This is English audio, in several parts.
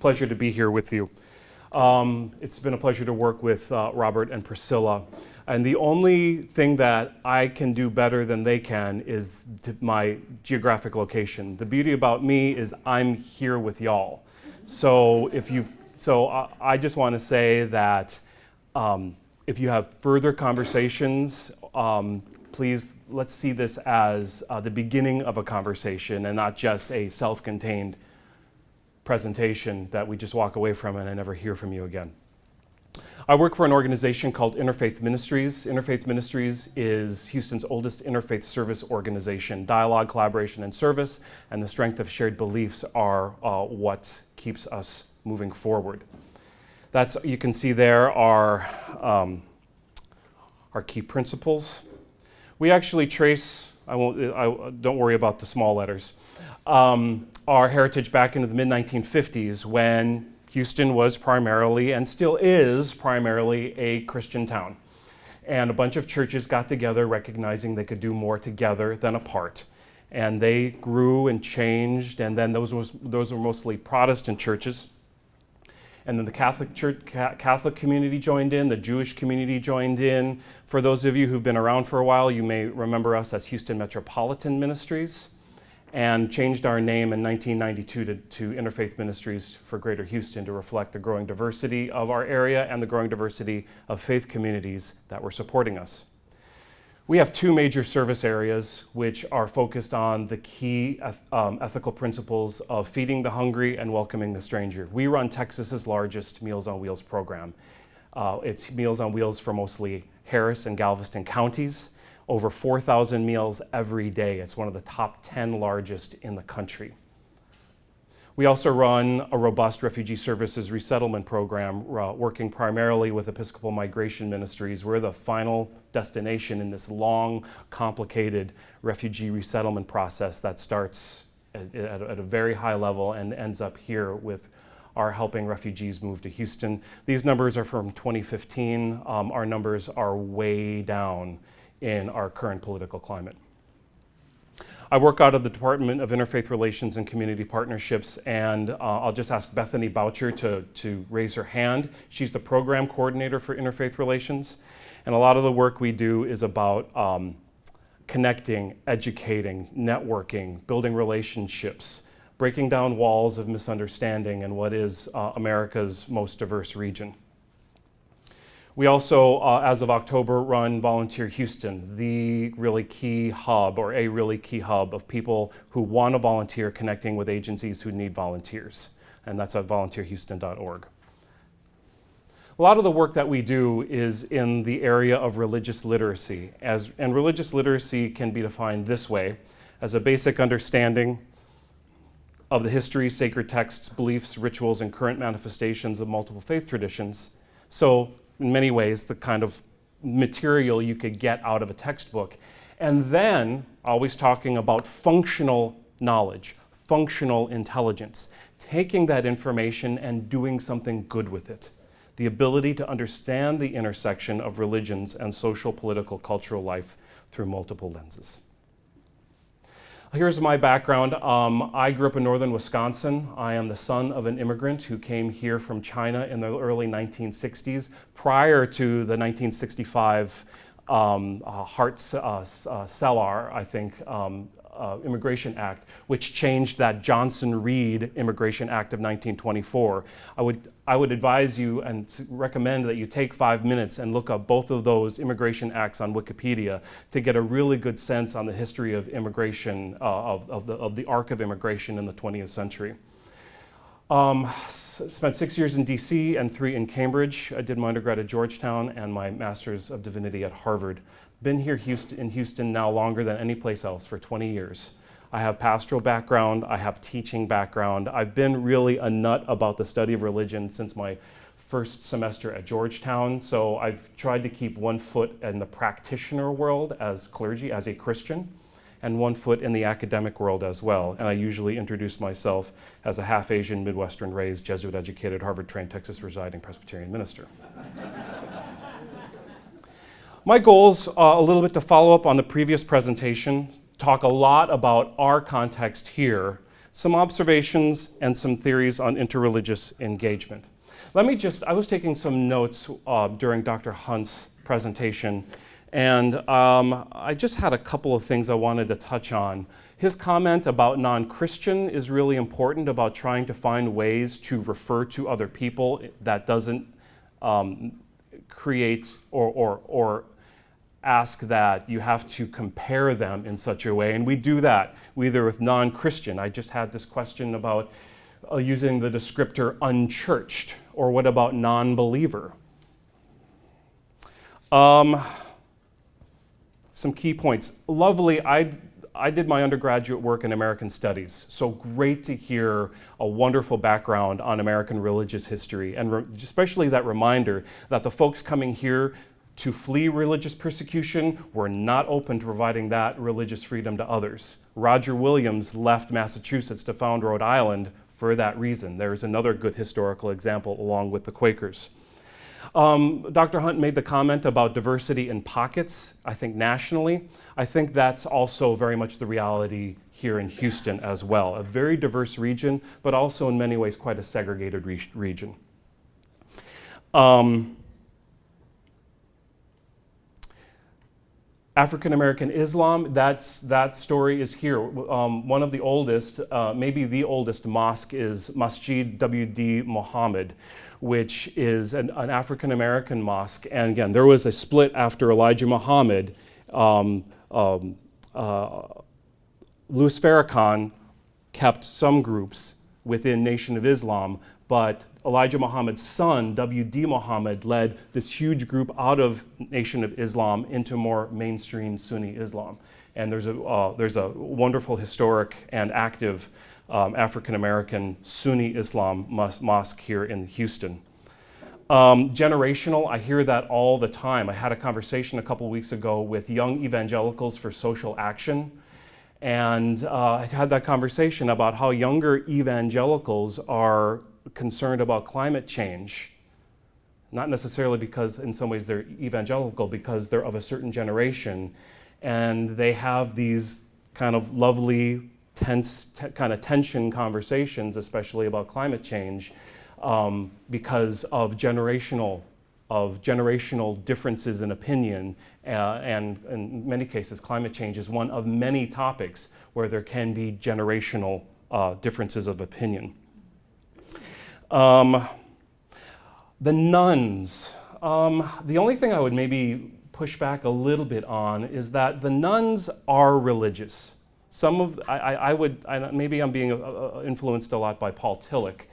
pleasure to be here with you. It's been a pleasure to work with Robert and Priscilla. And the only thing that I can do better than they can is my geographic location. The beauty about me is I'm here with y'all. So I just want to say that if you have further conversations, please let's see this as the beginning of a conversation and not just a self-contained presentation that we just walk away from and I never hear from you again. I work for an organization called Interfaith Ministries. Interfaith Ministries is Houston's oldest interfaith service organization. Dialogue, collaboration, and service, and the strength of shared beliefs are what keeps us moving forward. You can see there are our key principles. We actually trace, don't worry about the small letters, our heritage back into the mid-1950s when Houston was primarily, and still is primarily, a Christian town. And a bunch of churches got together recognizing they could do more together than apart. And they grew and changed, and then those were mostly Protestant churches. And then the Catholic community joined in, the Jewish community joined in. For those of you who've been around for a while, you may remember us as Houston Metropolitan Ministries, and changed our name in 1992 to Interfaith Ministries for Greater Houston to reflect the growing diversity of our area and the growing diversity of faith communities that were supporting us. We have two major service areas which are focused on the key ethical principles of feeding the hungry and welcoming the stranger. We run Texas's largest Meals on Wheels program. It's Meals on Wheels for mostly Harris and Galveston counties. Over 4,000 meals every day. It's one of the top 10 largest in the country. We also run a robust refugee services resettlement program, working primarily with Episcopal Migration Ministries. We're the final destination in this long, complicated refugee resettlement process that starts at a very high level and ends up here with our helping refugees move to Houston. These numbers are from 2015. Our numbers are way down in our current political climate. I work out of the Department of Interfaith Relations and Community Partnerships, and I'll just ask Bethany Boucher to raise her hand. She's the program coordinator for Interfaith Relations, and a lot of the work we do is about connecting, educating, networking, building relationships, breaking down walls of misunderstanding in what is America's most diverse region. We also, as of October, run Volunteer Houston, the really key hub, or a really key hub of people who want to volunteer connecting with agencies who need volunteers. And that's at volunteerhouston.org. A lot of the work that we do is in the area of religious literacy. And religious literacy can be defined this way: as a basic understanding of the history, sacred texts, beliefs, rituals, and current manifestations of multiple faith traditions. So, in many ways, the kind of material you could get out of a textbook. And then, always talking about functional knowledge, functional intelligence, taking that information and doing something good with it. The ability to understand the intersection of religions and social, political, cultural life through multiple lenses. Here's my background. I grew up in northern Wisconsin. I am the son of an immigrant who came here from China in the early 1960s, prior to the 1965 Hart-Celler, I think, Immigration Act, which changed that Johnson-Reed Immigration Act of 1924. I would advise you and recommend that you take 5 minutes and look up both of those immigration acts on Wikipedia to get a really good sense on the history of immigration, of the arc of immigration in the 20th century. Spent 6 years in DC and 3 in Cambridge. I did my undergrad at Georgetown and my Master's of Divinity at Harvard. Been here in Houston now longer than any place else for 20 years. I have pastoral background, I have teaching background. I've been really a nut about the study of religion since my first semester at Georgetown, so I've tried to keep one foot in the practitioner world as clergy, as a Christian, and one foot in the academic world as well. And I usually introduce myself as a half-Asian, Midwestern-raised, Jesuit-educated, Harvard-trained, Texas-residing Presbyterian minister. My goal's a little bit to follow up on the previous presentation, talk a lot about our context here, some observations, and some theories on interreligious engagement. I was taking some notes during Dr. Hunt's presentation, and I just had a couple of things I wanted to touch on. His comment about non-Christian is really important, about trying to find ways to refer to other people that doesn't create or ask that you have to compare them in such a way. And we do that either with non-Christian. I just had this question about using the descriptor unchurched, or what about non-believer? Some key points. Lovely, I did my undergraduate work in American Studies, so great to hear a wonderful background on American religious history, and especially that reminder that the folks coming here to flee religious persecution were not open to providing that religious freedom to others. Roger Williams left Massachusetts to found Rhode Island for that reason. There's another good historical example along with the Quakers. Dr. Hunt made the comment about diversity in pockets, I think nationally. I think that's also very much the reality here in Houston as well. A very diverse region, but also in many ways quite a segregated region. African American Islam, that story is here. One of the oldest, maybe the oldest mosque is Masjid W.D. Muhammad, which is an African American mosque. And again, there was a split after Elijah Muhammad. Louis Farrakhan kept some groups within Nation of Islam, but Elijah Muhammad's son, W.D. Muhammad, led this huge group out of Nation of Islam into more mainstream Sunni Islam. And there's a wonderful historic and active African-American Sunni Islam mosque here in Houston. Generational, I hear that all the time. I had a conversation a couple weeks ago with Young Evangelicals for Social Action, and I had that conversation about how younger evangelicals are concerned about climate change, not necessarily because in some ways they're evangelical, because they're of a certain generation, and they have these kind of lovely, tense, kind of tension conversations, especially about climate change, because of generational differences in opinion, and in many cases climate change is one of many topics where there can be generational differences of opinion. The nuns. The only thing I would maybe push back a little bit on is that the nuns are religious. Maybe I'm being influenced a lot by Paul Tillich.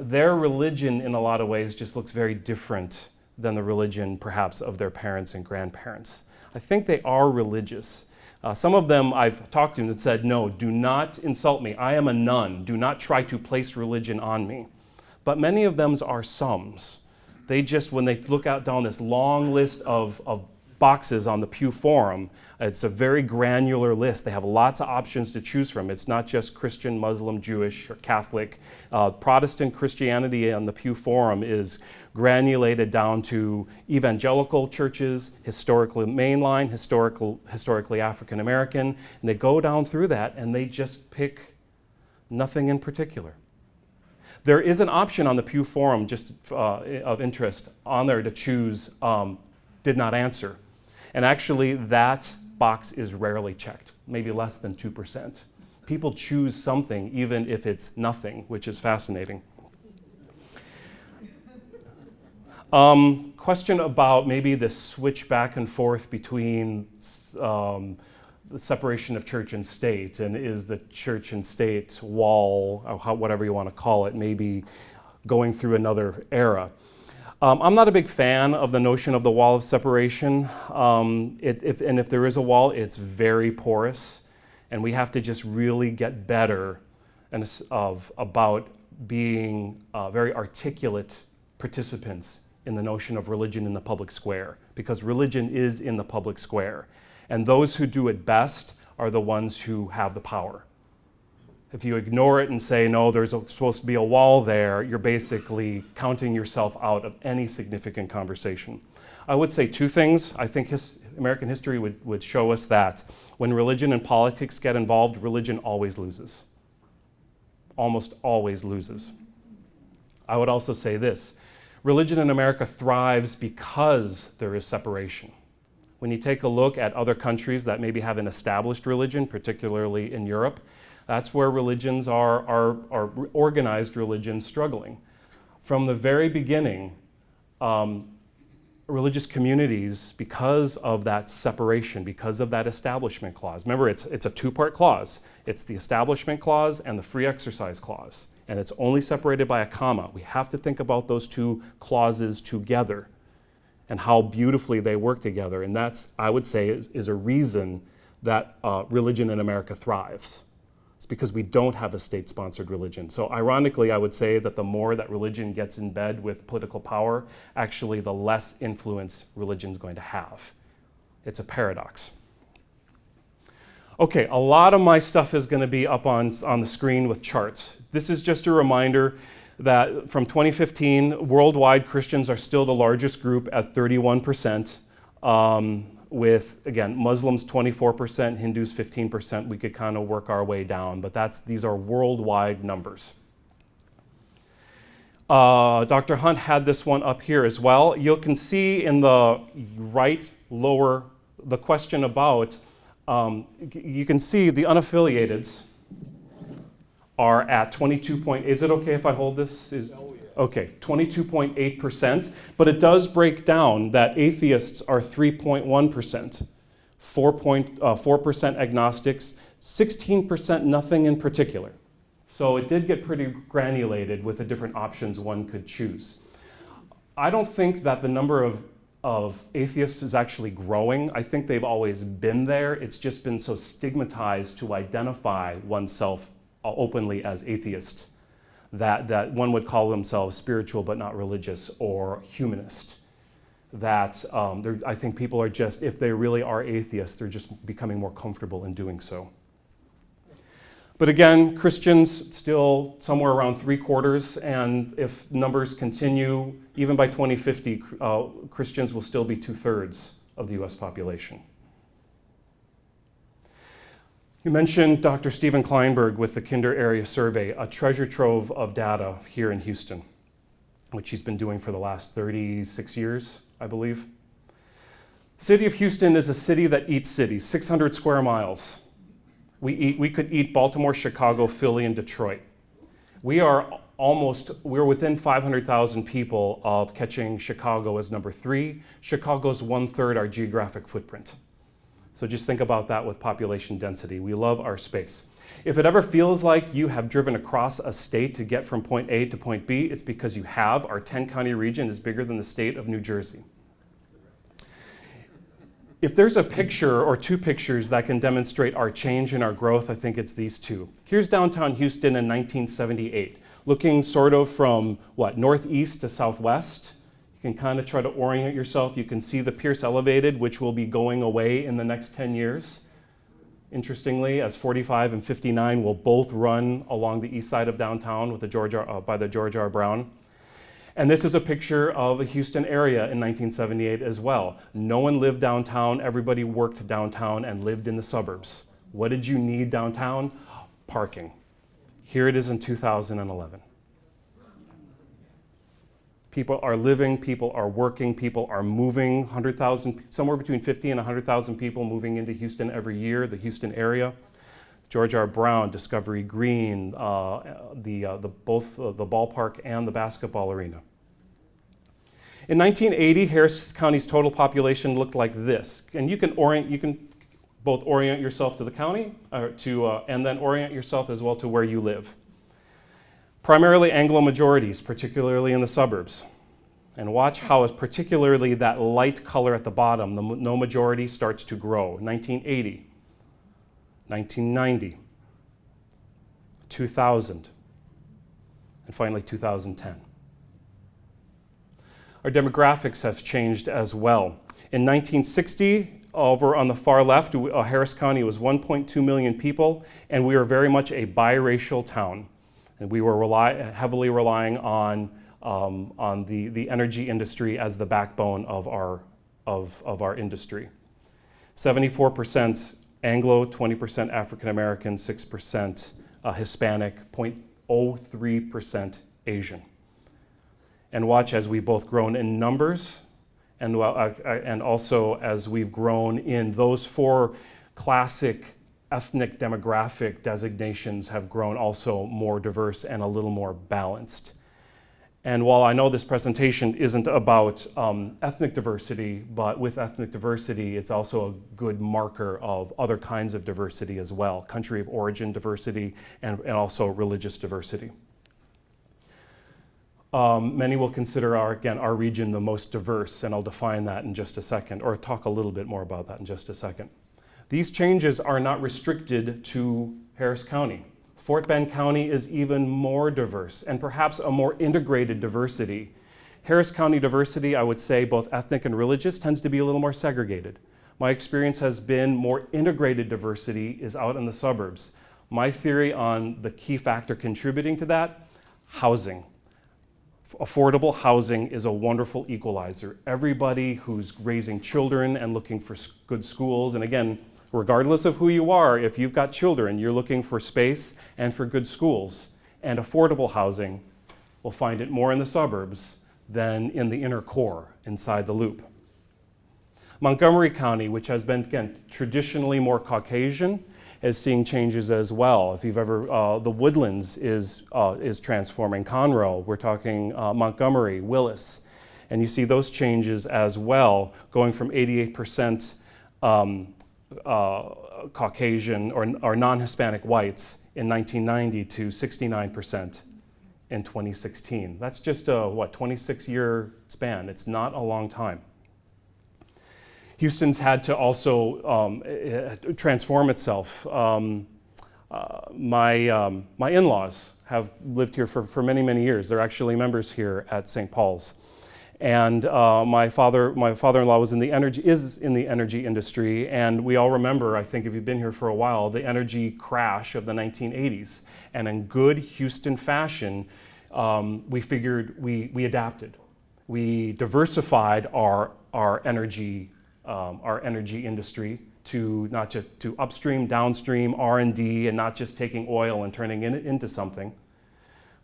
Their religion in a lot of ways just looks very different than the religion perhaps of their parents and grandparents. I think they are religious. Some of them I've talked to and said, no, do not insult me. I am a nun. Do not try to place religion on me. But many of them are sums. They just, when they look out down this long list of boxes on the Pew Forum, it's a very granular list. They have lots of options to choose from. It's not just Christian, Muslim, Jewish, or Catholic. Protestant Christianity on the Pew Forum is granulated down to evangelical churches, historically mainline, historically African American, and they go down through that and they just pick nothing in particular. There is an option on the Pew Forum, just of interest, on there to choose did not answer. And actually that box is rarely checked, maybe less than 2%. People choose something even if it's nothing, which is fascinating. Question about maybe the switch back and forth between the separation of church and state, and is the church and state wall, or whatever you want to call it, maybe going through another era. I'm not a big fan of the notion of the wall of separation. If there is a wall, it's very porous, and we have to just really get better about being very articulate participants in the notion of religion in the public square, because religion is in the public square, and those who do it best are the ones who have the power. If you ignore it and say, no, there's supposed to be a wall there, you're basically counting yourself out of any significant conversation. I would say two things. I think American history would show us that when religion and politics get involved, religion always loses. almost always loses. I would also say this: religion in America thrives because there is separation. When you take a look at other countries that maybe have an established religion, particularly in Europe, that's where religions are organized religions struggling. From the very beginning, religious communities, because of that separation, because of that establishment clause. Remember, it's a two-part clause. It's the establishment clause and the free exercise clause. And it's only separated by a comma. We have to think about those two clauses together and how beautifully they work together. And that's, I would say, is a reason that religion in America thrives. It's because we don't have a state-sponsored religion. So ironically, I would say that the more that religion gets in bed with political power, actually the less influence religion's going to have. It's a paradox. Okay, a lot of my stuff is going to be up on the screen with charts. This is just a reminder that from 2015, worldwide Christians are still the largest group at 31%. With, again, Muslims 24%, Hindus 15%. We could kind of work our way down, but these are worldwide numbers. Dr. Hunt had this one up here as well. You can see in the right lower, the question about, you can see the unaffiliateds are at 22. Is it okay if I hold this? Okay, 22.8%, but it does break down that atheists are 3.1%, 4% agnostics, 16% nothing in particular. So it did get pretty granulated with the different options one could choose. I don't think that the number of atheists is actually growing. I think they've always been there. It's just been so stigmatized to identify oneself openly as atheist. That one would call themselves spiritual but not religious, or humanist. That I think people are just, if they really are atheists, they're just becoming more comfortable in doing so. But again, Christians still somewhere around 3/4, and if numbers continue, even by 2050, Christians will still be 2/3 of the US population. You mentioned Dr. Stephen Kleinberg with the Kinder Area Survey, a treasure trove of data here in Houston, which he's been doing for the last 36 years, I believe. City of Houston is a city that eats cities, 600 square miles. We could eat Baltimore, Chicago, Philly, and Detroit. We're within 500,000 people of catching Chicago as number 3. Chicago's 1/3 our geographic footprint. So just think about that with population density. We love our space. If it ever feels like you have driven across a state to get from point A to point B, it's because you have. Our 10-county region is bigger than the state of New Jersey. If there's a picture or two pictures that can demonstrate our change and our growth, I think it's these two. Here's downtown Houston in 1978, looking sort of from, northeast to southwest. You can kind of try to orient yourself. You can see the Pierce Elevated, which will be going away in the next 10 years. Interestingly, as 45 and 59 will both run along the east side of downtown with by the George R. Brown. And this is a picture of the Houston area in 1978 as well. No one lived downtown. Everybody worked downtown and lived in the suburbs. What did you need downtown? Parking. Here it is in 2011. People are living, people are working, people are moving, 100,000, somewhere between 50 and 100,000 people moving into Houston every year, the Houston area. George R. Brown, Discovery Green, both the ballpark and the basketball arena. In 1980, Harris County's total population looked like this. And you can both orient yourself to the county and then orient yourself as well to where you live. Primarily Anglo majorities, particularly in the suburbs. And watch how, particularly that light color at the bottom, the no majority starts to grow. 1980, 1990, 2000, and finally 2010. Our demographics have changed as well. In 1960, over on the far left, Harris County was 1.2 million people, and we were very much a biracial town. And we were heavily relying on the energy industry as the backbone of our industry. 74% Anglo, 20% African American, 6% Hispanic, 0.03% Asian. And watch as we've both grown in numbers and also as we've grown in those four classic ethnic demographic designations have grown also more diverse and a little more balanced. And while I know this presentation isn't about ethnic diversity, but with ethnic diversity, it's also a good marker of other kinds of diversity as well, country of origin diversity and also religious diversity. Many will consider our region the most diverse, and I'll define that in just a second, or talk a little bit more about that in just a second. These changes are not restricted to Harris County. Fort Bend County is even more diverse and perhaps a more integrated diversity. Harris County diversity, I would say both ethnic and religious, tends to be a little more segregated. My experience has been more integrated diversity is out in the suburbs. My theory on the key factor contributing to that, housing. Affordable housing is a wonderful equalizer. Everybody who's raising children and looking for good schools, and again, regardless of who you are, if you've got children, you're looking for space and for good schools and affordable housing, we'll find it more in the suburbs than in the inner core inside the loop. Montgomery County, which has been, again, traditionally more Caucasian, is seeing changes as well. If you've ever, the Woodlands is transforming. Conroe, we're talking Montgomery, Willis, and you see those changes as well, going from 88% Caucasian or non-Hispanic whites in 1990 to 69% in 2016. That's just a, 26-year span. It's not a long time. Houston's had to also transform itself. My in-laws have lived here for many, many years. They're actually members here at St. Paul's. And my father-in-law is in the energy industry, and we all remember, I think if you've been here for a while, the energy crash of the 1980s. And in good Houston fashion, we figured we adapted. We diversified our energy industry to not just to upstream, downstream, R&D, and not just taking oil and turning it into something.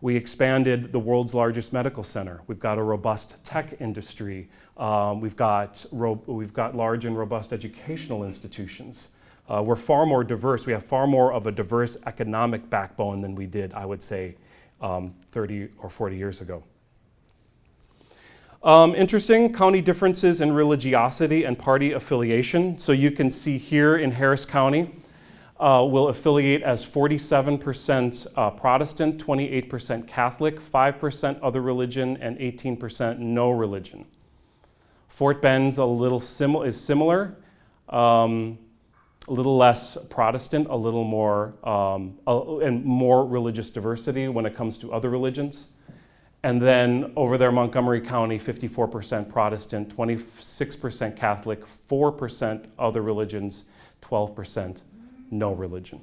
We expanded the world's largest medical center. We've got a robust tech industry. We've got large and robust educational institutions. We're far more diverse. We have far more of a diverse economic backbone than we did, I would say, 30 or 40 years ago. Interesting county differences in religiosity and party affiliation. So you can see here in Harris County, will affiliate as 47% Protestant, 28% Catholic, 5% other religion, and 18% no religion. Fort Bend's is similar, a little less Protestant, a little more, and more religious diversity when it comes to other religions. And then over there, Montgomery County, 54% Protestant, 26% Catholic, 4% other religions, 12% no religion.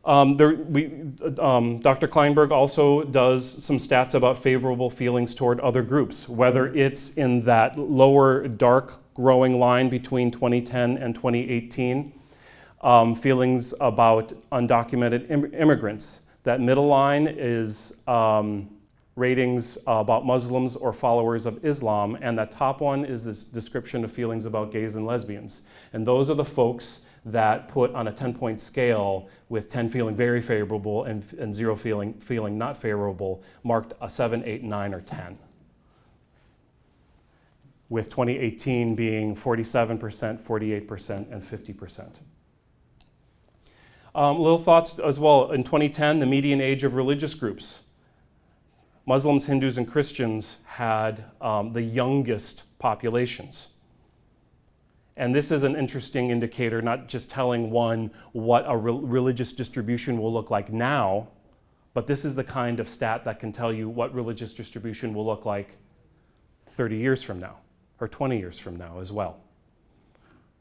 Dr. Kleinberg also does some stats about favorable feelings toward other groups, whether it's in that lower dark growing line between 2010 and 2018, feelings about undocumented immigrants. That middle line is ratings about Muslims or followers of Islam, and that top one is this description of feelings about gays and lesbians. And those are the folks that put on a 10-point scale, with 10 feeling very favorable and 0 feeling not favorable, marked a 7, 8, 9, or 10. With 2018 being 47%, 48%, and 50%. Little thoughts as well. In 2010, the median age of religious groups, Muslims, Hindus, and Christians had the youngest populations. And this is an interesting indicator, not just telling one what a religious distribution will look like now, but this is the kind of stat that can tell you what religious distribution will look like 30 years from now, or 20 years from now as well.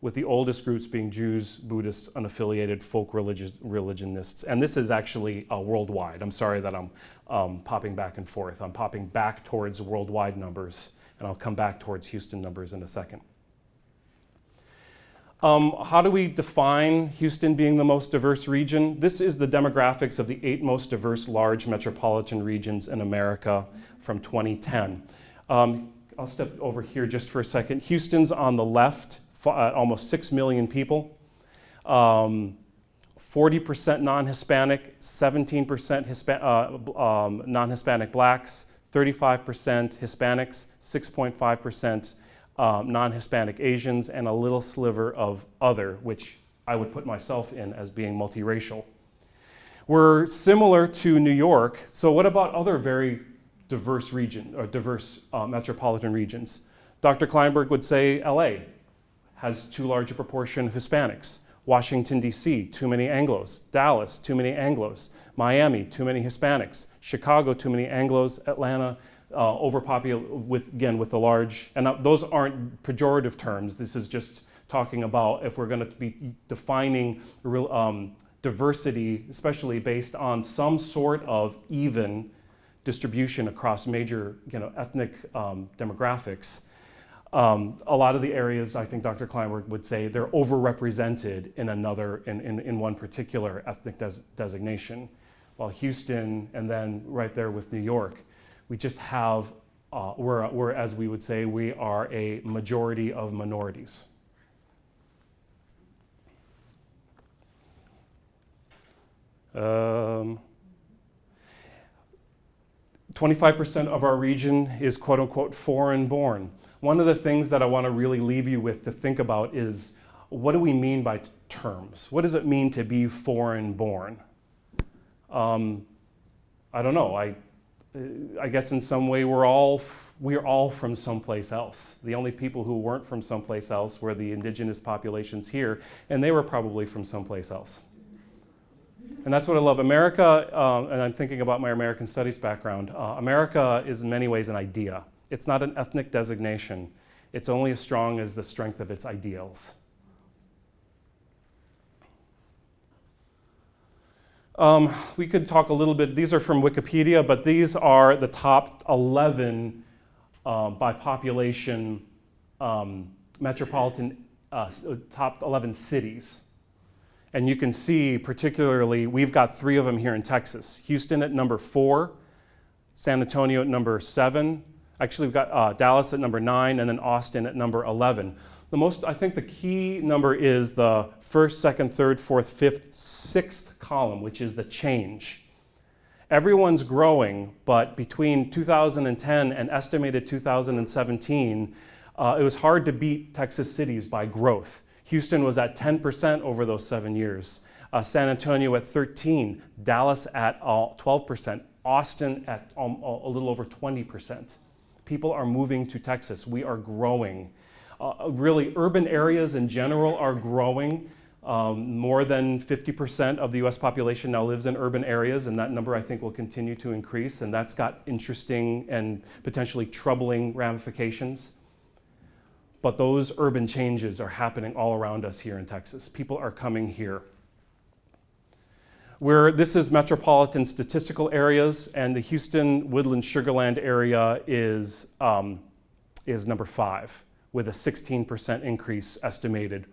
With the oldest groups being Jews, Buddhists, unaffiliated folk religionists. And this is actually worldwide. I'm sorry that I'm popping back and forth. I'm popping back towards worldwide numbers, and I'll come back towards Houston numbers in a second. How do we define Houston being the most diverse region? This is the demographics of the 8 most diverse large metropolitan regions in America from 2010. I'll step over here just for a second. Houston's on the left, almost 6 million people. 40% non-Hispanic, 17% non-Hispanic blacks, 35% Hispanics, 6.5% non-Hispanic Asians, and a little sliver of other, which I would put myself in as being multiracial. We're similar to New York, so what about other very diverse metropolitan regions? Dr. Kleinberg would say LA has too large a proportion of Hispanics. Washington, D.C., too many Anglos. Dallas, too many Anglos. Miami, too many Hispanics. Chicago, too many Anglos. Atlanta, overpopulated with the large, and those aren't pejorative terms. This is just talking about if we're going to be defining diversity, especially based on some sort of even distribution across major ethnic demographics. A lot of the areas, I think Dr. Kleinberg would say, they're overrepresented in one particular ethnic designation. While Houston, and then right there with New York, we just have, we're, as we would say, we are a majority of minorities. Um, 25% of our region is quote unquote foreign born. One of the things that I want to really leave you with to think about is, what do we mean by terms? What does it mean to be foreign born? I don't know. I guess in some way we're all from someplace else. The only people who weren't from someplace else were the indigenous populations here, and they were probably from someplace else. And that's what I love. America, and I'm thinking about my American studies background, America is in many ways an idea. It's not an ethnic designation. It's only as strong as the strength of its ideals. We could talk a little bit, these are from Wikipedia, but these are the top 11 by population metropolitan, top 11 cities. And you can see particularly, we've got 3 of them here in Texas. Houston at number 4, San Antonio at number 7, actually we've got Dallas at number 9, and then Austin at number 11. I think the key number is the 1st, 2nd, 3rd, 4th, 5th, 6th column, which is the change. Everyone's growing, but between 2010 and estimated 2017, it was hard to beat Texas cities by growth. Houston was at 10% over those 7 years. San Antonio at 13%, Dallas at 12%, Austin at a little over 20%. People are moving to Texas. We are growing. Really, urban areas in general are growing. More than 50% of the US population now lives in urban areas, and that number I think will continue to increase, and that's got interesting and potentially troubling ramifications. But those urban changes are happening all around us here in Texas. People are coming here. This is metropolitan statistical areas, and the Houston Woodland Sugarland area is number 5, with a 16% increase estimated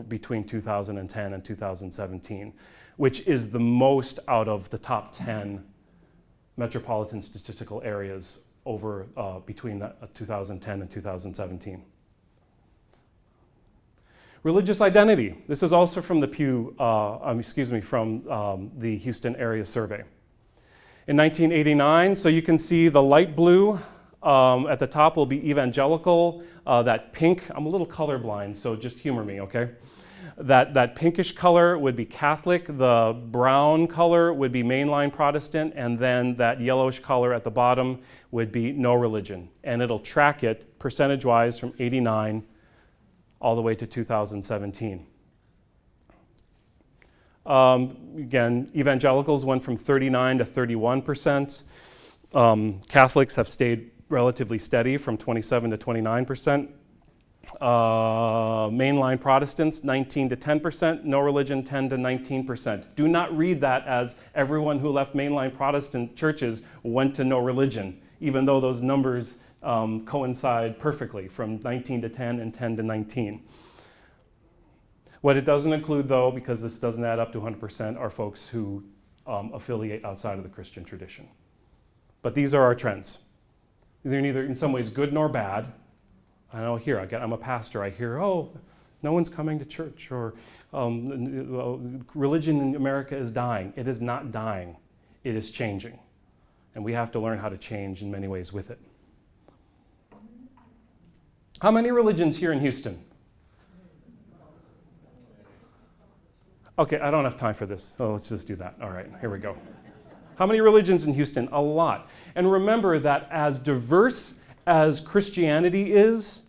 between 2010 and 2017, which is the most out of the top 10 metropolitan statistical areas between 2010 and 2017. Religious identity. This is also from the the Houston Area Survey. In 1989, so you can see the light blue at the top will be evangelical. That pink, I'm a little colorblind, so just humor me, okay? That pinkish color would be Catholic, the brown color would be mainline Protestant, and then that yellowish color at the bottom would be no religion. And it'll track it percentage-wise from 89 all the way to 2017. Again, evangelicals went from 39 to 31%. Catholics have stayed relatively steady from 27 to 29%. Mainline Protestants, 19 to 10%. No religion, 10 to 19%. Do not read that as everyone who left mainline Protestant churches went to no religion, even though those numbers coincide perfectly from 19 to 10 and 10 to 19. What it doesn't include, though, because this doesn't add up to 100%, are folks who affiliate outside of the Christian tradition. But these are our trends. They're neither in some ways good nor bad. I know here, I'm a pastor, I hear, oh, no one's coming to church, or religion in America is dying. It is not dying, it is changing. And we have to learn how to change in many ways with it. How many religions here in Houston? Okay, I don't have time for this, so let's just do that. All right, here we go. How many religions in Houston? A lot. And remember that as diverse as Christianity is,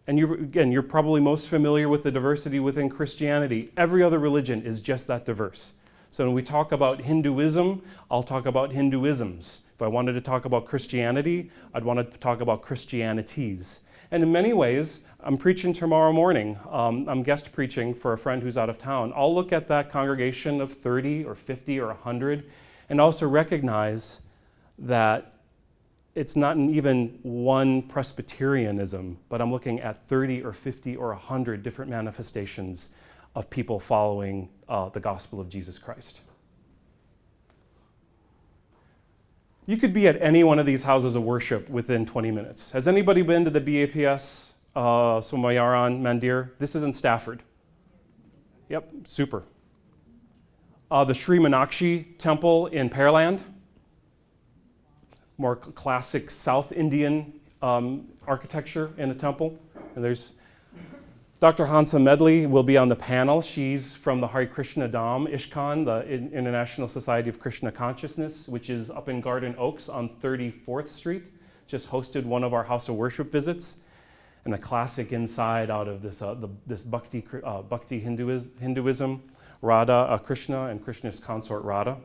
and you're probably most familiar with the diversity within Christianity, every other religion is just that diverse. So when we talk about Hinduism, I'll talk about Hinduisms. If I wanted to talk about Christianity, I'd want to talk about Christianities. And in many ways, I'm preaching tomorrow morning. I'm guest preaching for a friend who's out of town. I'll look at that congregation of 30 or 50 or 100 and also recognize that it's not even one Presbyterianism, but I'm looking at 30 or 50 or 100 different manifestations of people following the gospel of Jesus Christ. You could be at any one of these houses of worship within 20 minutes. Has anybody been to the BAPS Somayaran Mandir? This is in Stafford. Yep, super. The Sri Meenakshi Temple in Pearland. More classic South Indian architecture in a temple. And there's Dr. Hansa Medley will be on the panel. She's from the Hare Krishna Dham Ishkan, the International Society of Krishna Consciousness, which is up in Garden Oaks on 34th Street. Just hosted one of our house of worship visits. And a classic inside out of this Bhakti Hinduism, Radha, Krishna, and Krishna's consort Radha.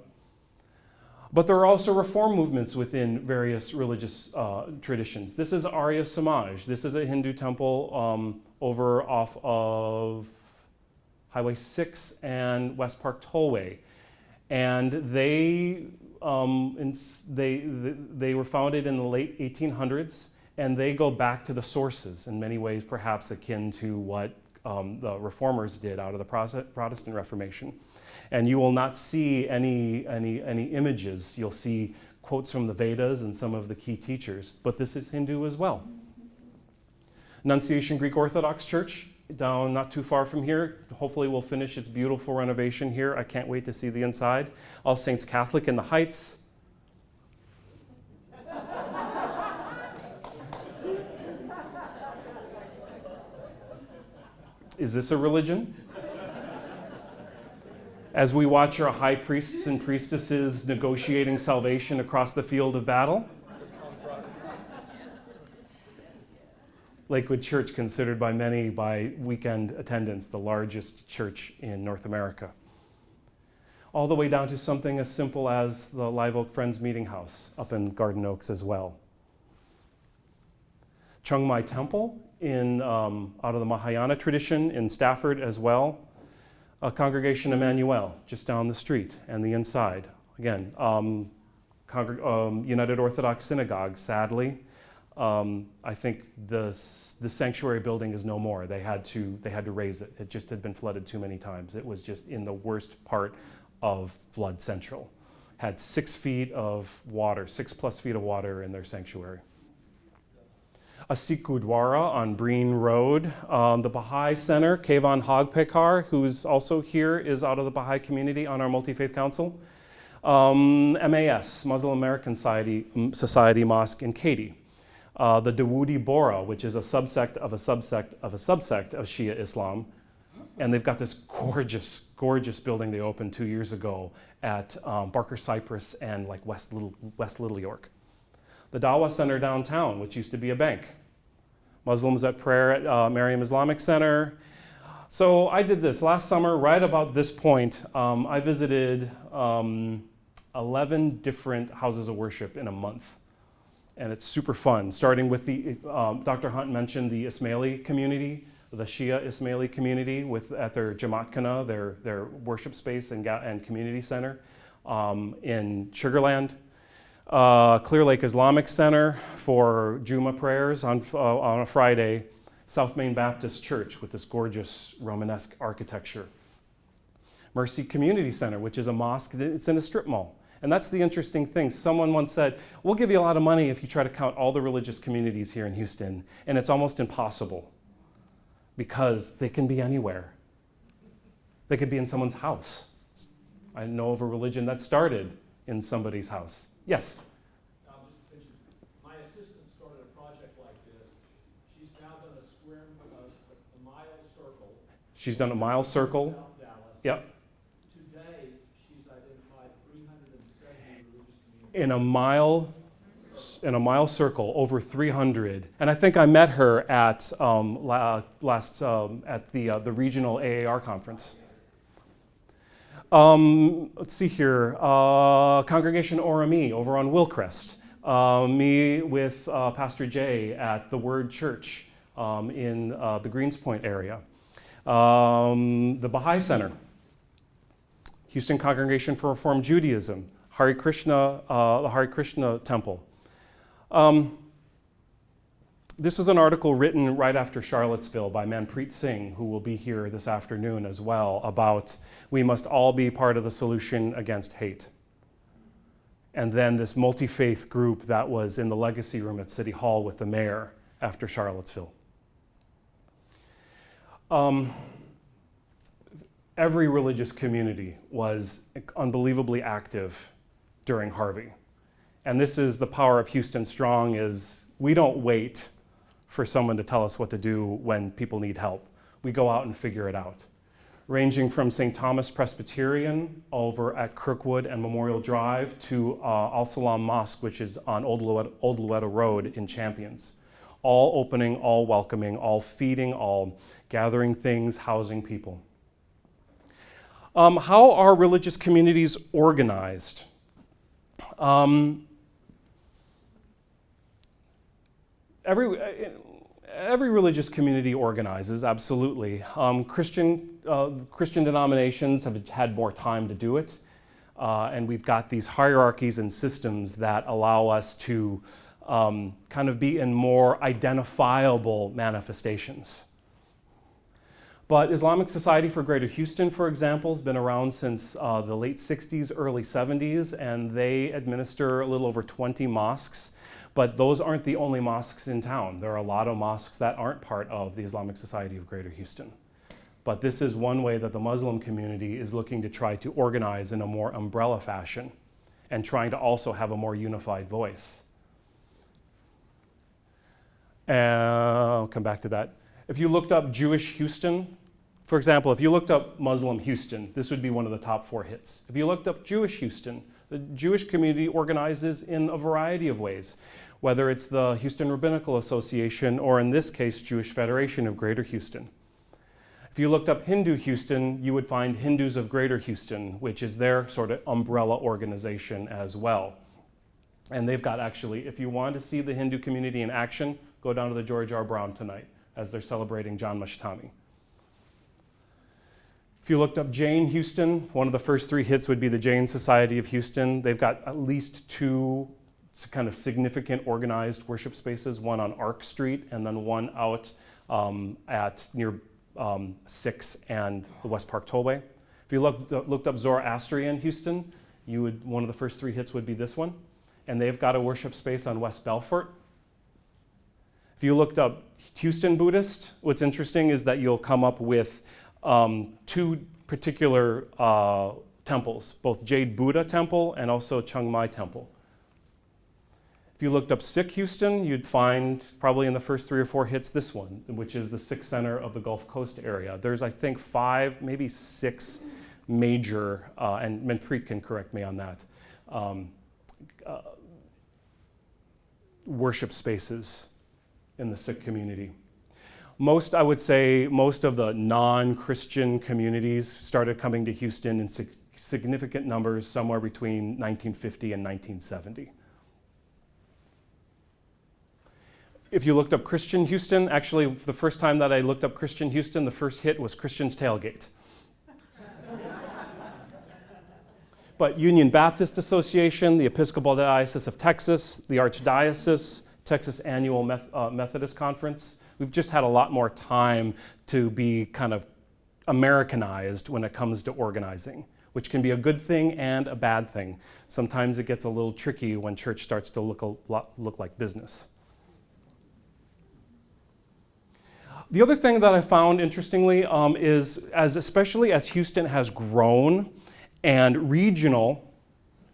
But there are also reform movements within various religious traditions. This is Arya Samaj. This is a Hindu temple over off of Highway 6 and West Park Tollway. And they were founded in the late 1800s, and they go back to the sources in many ways, perhaps akin to what the reformers did out of the Protestant Reformation. And you will not see any images. You'll see quotes from the Vedas and some of the key teachers, but this is Hindu as well. Annunciation Greek Orthodox Church, down not too far from here. Hopefully we'll finish its beautiful renovation here. I can't wait to see the inside. All Saints Catholic in the Heights. Is this a religion? As we watch our high priests and priestesses negotiating salvation across the field of battle. Lakewood Church, considered by many by weekend attendance the largest church in North America. All the way down to something as simple as the Live Oak Friends Meeting House up in Garden Oaks as well. Chiang Mai Temple out of the Mahayana tradition in Stafford as well. A Congregation Emmanuel just down the street and the inside. Again, United Orthodox Synagogue, sadly. I think the sanctuary building is no more. They had to raise it. It just had been flooded too many times. It was just in the worst part of flood central. Had 6 feet of water, 6+ feet of water in their sanctuary. A Sikh Gurdwara on Breen Road. The Baha'i Center, Kevan Hagpekar, who's also here, is out of the Baha'i community on our Multifaith Council. MAS, Muslim American Society Mosque in Katy. The Dawoodi Bohra, which is a subsect of a subsect of a subsect of Shia Islam. And they've got this gorgeous, gorgeous building they opened 2 years ago at Barker Cypress and like West Little York. The Dawah Center downtown, which used to be a bank. Muslims at prayer at Mariam Islamic Center. So I did this last summer, right about this point. I visited 11 different houses of worship in a month. And it's super fun, starting with Dr. Hunt mentioned the Ismaili community, the Shia Ismaili community at their Jamaat Khana, their worship space and community center in Sugarland. Clear Lake Islamic Center for Juma prayers on a Friday. South Main Baptist Church with this gorgeous Romanesque architecture. Mercy Community Center, which is a mosque, it's in a strip mall. And that's the interesting thing. Someone once said, we'll give you a lot of money if you try to count all the religious communities here in Houston. And it's almost impossible because they can be anywhere. They could be in someone's house. I know of a religion that started in somebody's house. Yes? My assistant started a project like this. She's now done a mile circle. She's done a mile circle. South Dallas. Yep. Today, she's identified 370 religious communities. In a mile circle, over 300. And I think I met her at at the regional AAR conference. Let's see here, Congregation Orami over on Wilcrest. Me with Pastor Jay at the Word Church in the Greenspoint area. The Baha'i Center, Houston Congregation for Reformed Judaism, the Hare Krishna Temple. This is an article written right after Charlottesville by Manpreet Singh, who will be here this afternoon as well, about we must all be part of the solution against hate. And then this multi-faith group that was in the legacy room at City Hall with the mayor after Charlottesville. Every religious community was unbelievably active during Harvey. And this is the power of Houston Strong, is we don't wait for someone to tell us what to do when people need help. We go out and figure it out. Ranging from St. Thomas Presbyterian over at Kirkwood and Memorial Drive to Al-Salam Mosque, which is on Old Loretto Road in Champions. All opening, all welcoming, all feeding, all gathering things, housing people. How are religious communities organized? Every religious community organizes, absolutely. Christian denominations have had more time to do it, and we've got these hierarchies and systems that allow us to kind of be in more identifiable manifestations. But Islamic Society for Greater Houston, for example, has been around since the late 60s, early 70s, and they administer a little over 20 mosques. But those aren't the only mosques in town. There are a lot of mosques that aren't part of the Islamic Society of Greater Houston. But this is one way that the Muslim community is looking to try to organize in a more umbrella fashion and trying to also have a more unified voice. I'll come back to that. If you looked up Jewish Houston, for example, if you looked up Muslim Houston, this would be one of the top 4 hits. If you looked up Jewish Houston, the Jewish community organizes in a variety of ways, whether it's the Houston Rabbinical Association or in this case, Jewish Federation of Greater Houston. If you looked up Hindu Houston, you would find Hindus of Greater Houston, which is their sort of umbrella organization as well. And they've got actually, if you want to see the Hindu community in action, go down to the George R. Brown tonight as they're celebrating John Mashtami. If you looked up Jain Houston, one of the first 3 hits would be the Jain Society of Houston. They've got at least 2 kind of significant organized worship spaces, one on Ark Street and then one out at near 6 and the West Park Tollway. If you looked up Zoroastrian Houston, one of the first 3 hits would be this one. And they've got a worship space on West Belfort. If you looked up Houston Buddhist, what's interesting is that you'll come up with 2 particular temples, both Jade Buddha Temple and also Chiang Mai Temple. If you looked up Sikh Houston, you'd find probably in the first 3 or 4 hits this one, which is the Sikh Center of the Gulf Coast area. There's, I think, 5, maybe 6 major, and Manpreet can correct me on that, worship spaces in the Sikh community. I would say most of the non-Christian communities started coming to Houston in significant numbers somewhere between 1950 and 1970. If you looked up Christian Houston, actually the first time that I looked up Christian Houston, the first hit was Christian's Tailgate. But Union Baptist Association, the Episcopal Diocese of Texas, the Archdiocese, Texas Annual Methodist Conference, We've just had a lot more time to be kind of Americanized when it comes to organizing, which can be a good thing and a bad thing. Sometimes it gets a little tricky when church starts to look like business. The other thing that I found interestingly is especially as Houston has grown and regional,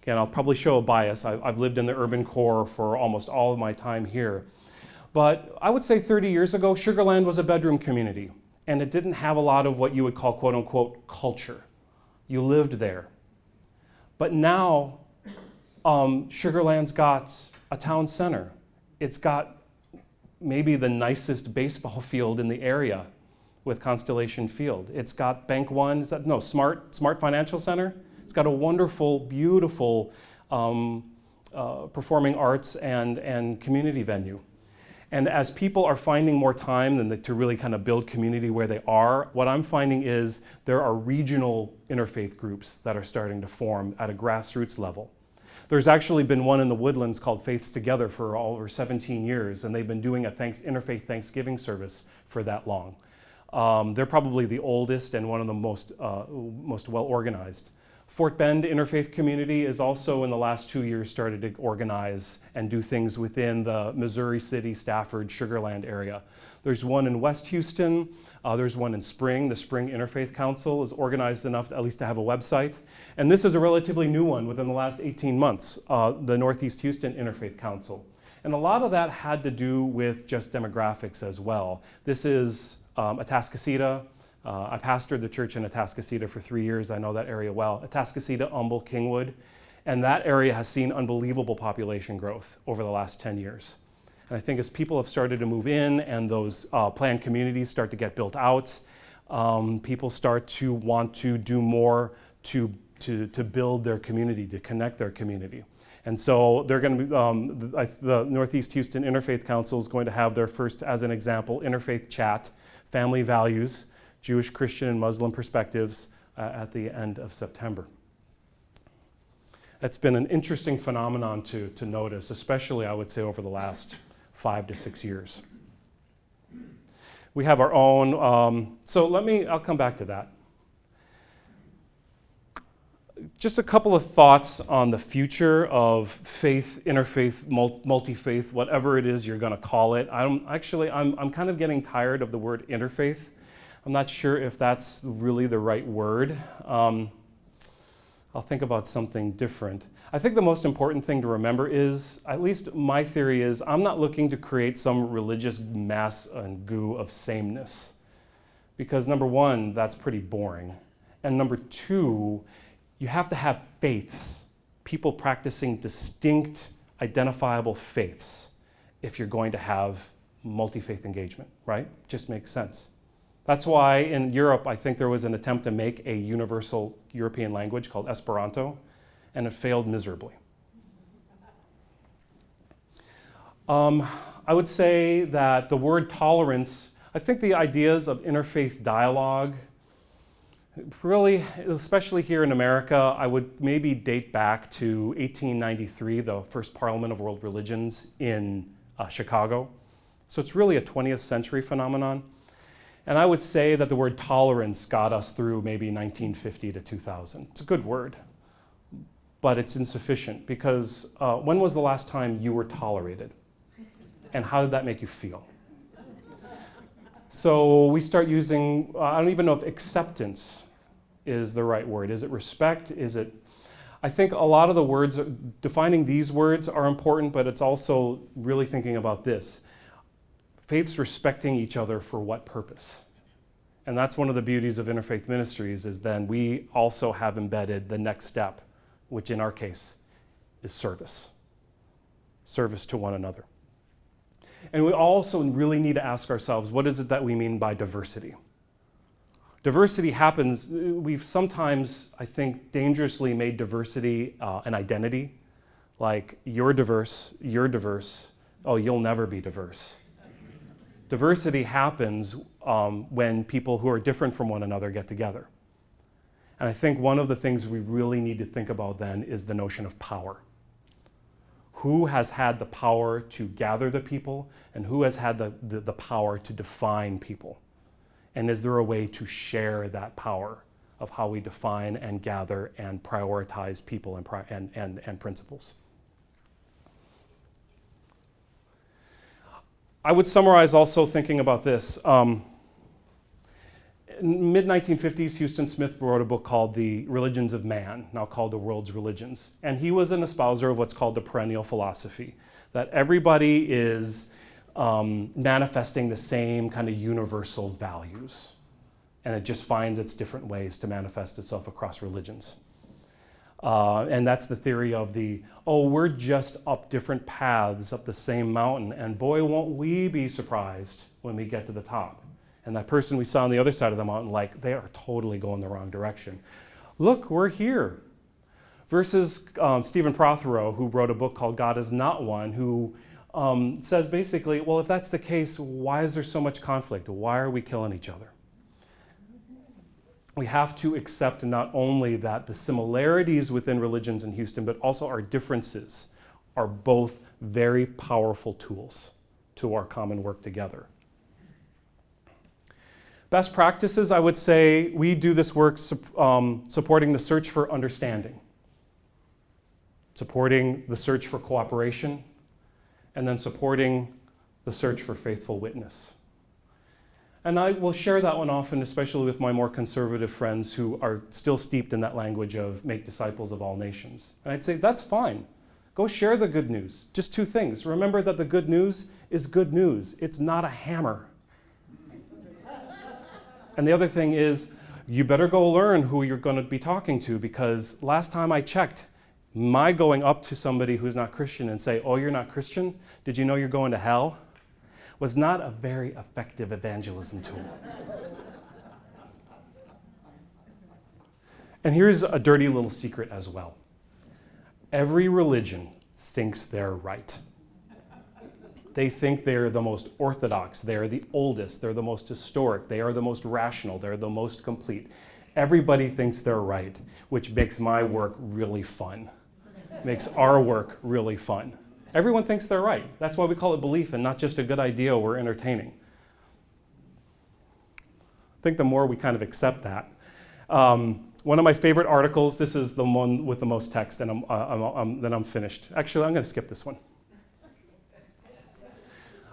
again, I'll probably show a bias. I've lived in the urban core for almost all of my time here. But I would say 30 years ago, Sugar Land was a bedroom community, and it didn't have a lot of what you would call quote unquote culture. You lived there. But now, Sugar Land's got a town center. It's got maybe the nicest baseball field in the area with Constellation Field. It's got Bank One, Smart Financial Center. It's got a wonderful, beautiful performing arts and community venue. And as people are finding more time to really kind of build community where they are, what I'm finding is there are regional interfaith groups that are starting to form at a grassroots level. There's actually been one in the Woodlands called Faiths Together for over 17 years, and they've been doing a interfaith Thanksgiving service for that long. They're probably the oldest and one of the most well organized. Fort Bend Interfaith Community is also in the last 2 years started to organize and do things within the Missouri City, Stafford, Sugar Land area. There's one in West Houston. There's one in Spring. The Spring Interfaith Council is organized enough at least to have a website. And this is a relatively new one within the last 18 months, the Northeast Houston Interfaith Council. And a lot of that had to do with just demographics as well. This is Atascocita. I pastored the church in Atascocita for 3 years. I know that area well. Atascocita, Humble, Kingwood. And that area has seen unbelievable population growth over the last 10 years. And I think as people have started to move in and those planned communities start to get built out, people start to want to do more to build their community, to connect their community. And so they're going to be, the Northeast Houston Interfaith Council is going to have their first, as an example, interfaith chat, family values, Jewish, Christian, and Muslim perspectives at the end of September. It's been an interesting phenomenon to notice, especially I would say over the last 5 to 6 years. We have our own, I'll come back to that. Just a couple of thoughts on the future of faith, interfaith, multi-faith, whatever it is you're going to call it. I'm kind of getting tired of the word interfaith. I'm not sure if that's really the right word. I'll think about something different. I think the most important thing to remember is, at least my theory is, I'm not looking to create some religious mass and goo of sameness. Because number one, that's pretty boring. And number two, you have to have faiths, people practicing distinct, identifiable faiths if you're going to have multi-faith engagement, right? Just makes sense. That's why in Europe, I think there was an attempt to make a universal European language called Esperanto, and it failed miserably. I would say that the word tolerance, I think the ideas of interfaith dialogue, really, especially here in America, I would maybe date back to 1893, the first Parliament of World Religions in Chicago. So it's really a 20th century phenomenon. And I would say that the word tolerance got us through maybe 1950 to 2000. It's a good word, but it's insufficient because when was the last time you were tolerated? And how did that make you feel? So we start using, I don't even know if acceptance is the right word. Is it respect? Is it, I think a lot of the words, defining these words are important, but it's also really thinking about this. Faiths respecting each other for what purpose? And that's one of the beauties of interfaith ministries is then we also have embedded the next step, which in our case is service. Service to one another. And we also really need to ask ourselves, what is it that we mean by diversity? Diversity happens, we've sometimes, I think, dangerously made diversity an identity. Like, you're diverse, oh, you'll never be diverse. Diversity happens when people who are different from one another get together. And I think one of the things we really need to think about then is the notion of power. Who has had the power to gather the people, and who has had the power to define people? And is there a way to share that power of how we define and gather and prioritize people and principles? I would summarize also thinking about this. In mid-1950s, Houston Smith wrote a book called The Religions of Man, now called The World's Religions. And he was an espouser of what's called the perennial philosophy, that everybody is manifesting the same kind of universal values. And it just finds its different ways to manifest itself across religions. And that's the theory of we're just up different paths up the same mountain, and boy, won't we be surprised when we get to the top. And that person we saw on the other side of the mountain, like, they are totally going the wrong direction. Look, we're here. Versus Stephen Prothero, who wrote a book called God Is Not One, who says basically, well, if that's the case, why is there so much conflict? Why are we killing each other? We have to accept not only that the similarities within religions in Houston, but also our differences are both very powerful tools to our common work together. Best practices, I would say, we do this work supporting the search for understanding, supporting the search for cooperation, and then supporting the search for faithful witness. And I will share that one often, especially with my more conservative friends who are still steeped in that language of make disciples of all nations. And I'd say, that's fine. Go share the good news. Just two things. Remember that the good news is good news. It's not a hammer. And the other thing is, you better go learn who you're going to be talking to, because last time I checked, my going up to somebody who's not Christian and say, oh, you're not Christian? Did you know you're going to hell? Was not a very effective evangelism tool. And here's a dirty little secret as well. Every religion thinks they're right. They think they're the most orthodox, they're the oldest, they're the most historic, they are the most rational, they're the most complete. Everybody thinks they're right, which makes my work really fun. Makes our work really fun. Everyone thinks they're right. That's why we call it belief and not just a good idea we're entertaining. I think the more we kind of accept that. One of my favorite articles, this is the one with the most text, and then I'm finished. Actually, I'm going to skip this one.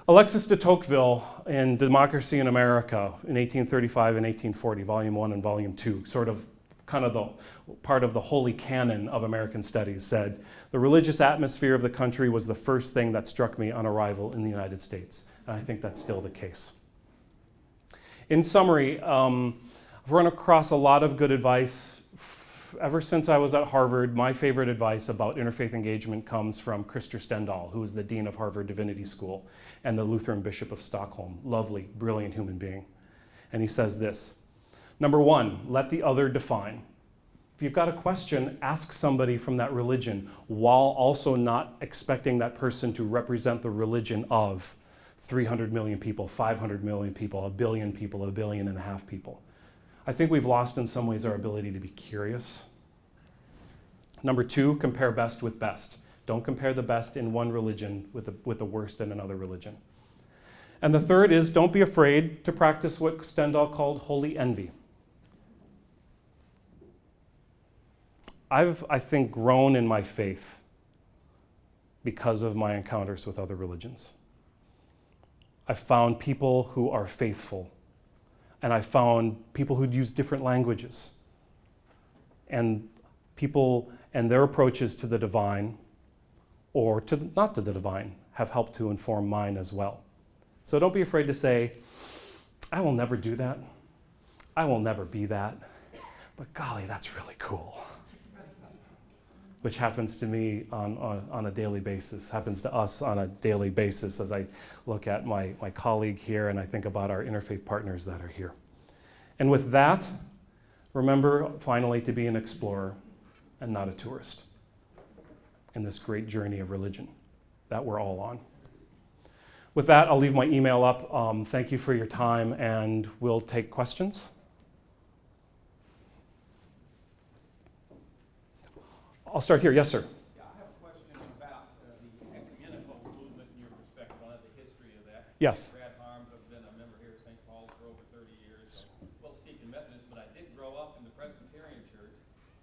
Alexis de Tocqueville in Democracy in America in 1835 and 1840, Volume 1 and Volume 2, sort of kind of the part of the holy canon of American studies, said, the religious atmosphere of the country was the first thing that struck me on arrival in the United States. And I think that's still the case. In summary, I've run across a lot of good advice. Ever since I was at Harvard, my favorite advice about interfaith engagement comes from Krister Stendahl, who is the dean of Harvard Divinity School and the Lutheran Bishop of Stockholm. Lovely, brilliant human being. And he says this, number one, let the other define. If you've got a question, ask somebody from that religion while also not expecting that person to represent the religion of 300 million people, 500 million people, 1 billion people, 1.5 billion people. I think we've lost in some ways our ability to be curious. Number two, compare best with best. Don't compare the best in one religion with the worst in another religion. And the third is, don't be afraid to practice what Stendahl called holy envy. I've, I think, grown in my faith because of my encounters with other religions. I've found people who are faithful, and I found people who'd use different languages, and people and their approaches to the divine, or to not to the divine, have helped to inform mine as well. So don't be afraid to say, I will never do that. I will never be that. But golly, that's really cool. Which happens to me on a daily basis, happens to us on a daily basis as I look at my colleague here and I think about our interfaith partners that are here. And with that, remember finally to be an explorer and not a tourist in this great journey of religion that we're all on. With that, I'll leave my email up. Thank you for your time, and we'll take questions. I'll start here. Yes, sir. Yeah, I have a question about the Yes. Brad Harms, I've been a member here at St. Paul's for over 30 years. So, well, speaking Methodist, but I did grow up in the Presbyterian church,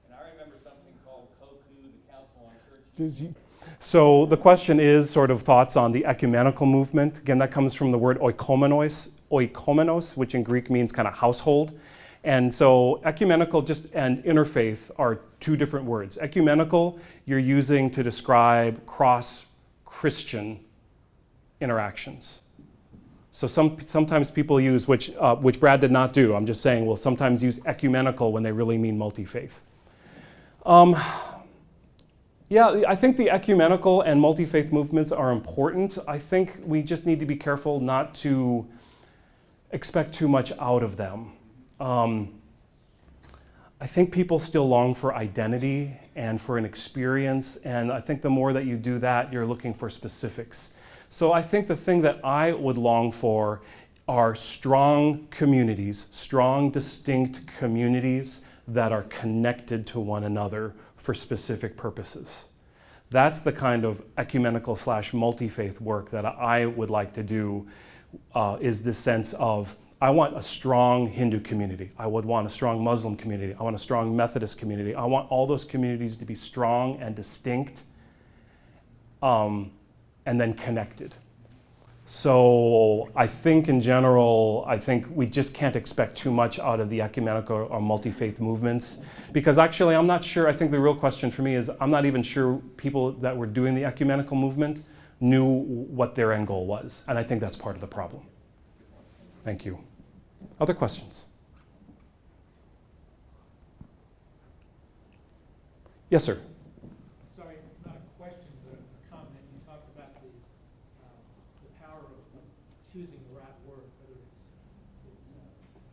and I remember something called COCU, the Council on Church. So the question is sort of thoughts on the ecumenical movement. Again, that comes from the word oikomenos, which in Greek means kind of household. And so ecumenical and interfaith are two different words. Ecumenical, you're using to describe cross-Christian interactions. So sometimes people use, which Brad did not do, I'm just saying, will sometimes use ecumenical when they really mean multi-faith. Yeah, I think the ecumenical and multi-faith movements are important. I think we just need to be careful not to expect too much out of them. I think people still long for identity and for an experience, and I think the more that you do that, you're looking for specifics. So I think the thing that I would long for are strong communities, strong, distinct communities that are connected to one another for specific purposes. That's the kind of ecumenical / multi-faith work that I would like to do, is this sense of, I want a strong Hindu community. I would want a strong Muslim community. I want a strong Methodist community. I want all those communities to be strong and distinct, and then connected. So I think in general, I think we just can't expect too much out of the ecumenical or multi-faith movements, because actually I'm not sure, I think the real question for me is I'm not even sure people that were doing the ecumenical movement knew what their end goal was, and I think that's part of the problem. Thank you. Other questions? Yes, sir. Sorry, it's not a question, but a comment. You talked about the power of choosing the right word, whether it's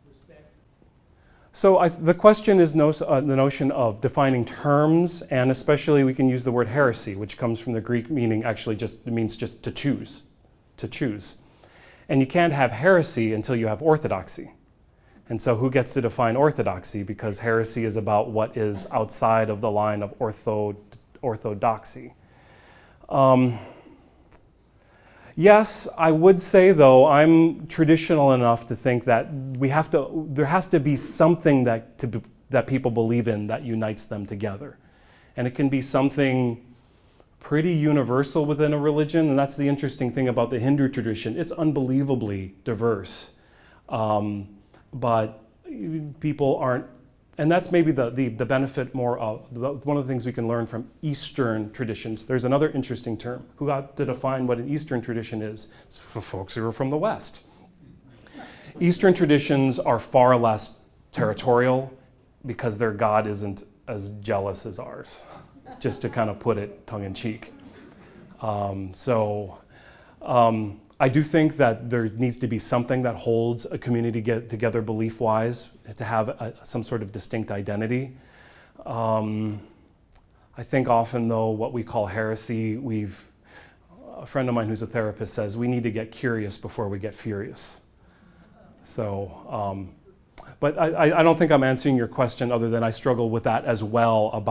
respect. So the question is the notion of defining terms, and especially we can use the word heresy, which comes from the Greek meaning actually it means just to choose, to choose. And you can't have heresy until you have orthodoxy. And so who gets to define orthodoxy? Because heresy is about what is outside of the line of orthodoxy. Yes, I would say though, I'm traditional enough to think that there has to be something that people believe in that unites them together. And it can be something pretty universal within a religion, and that's the interesting thing about the Hindu tradition. It's unbelievably diverse. But people aren't, and that's maybe the benefit more of, one of the things we can learn from Eastern traditions. There's another interesting term. Who got to define what an Eastern tradition is? It's for folks who are from the West. Eastern traditions are far less territorial because their God isn't as jealous as ours, just to kind of put it tongue-in-cheek. I do think that there needs to be something that holds a community together belief-wise, to have some sort of distinct identity. I think often though, what we call heresy, a friend of mine who's a therapist says, we need to get curious before we get furious. So, but I don't think I'm answering your question other than I struggle with that as well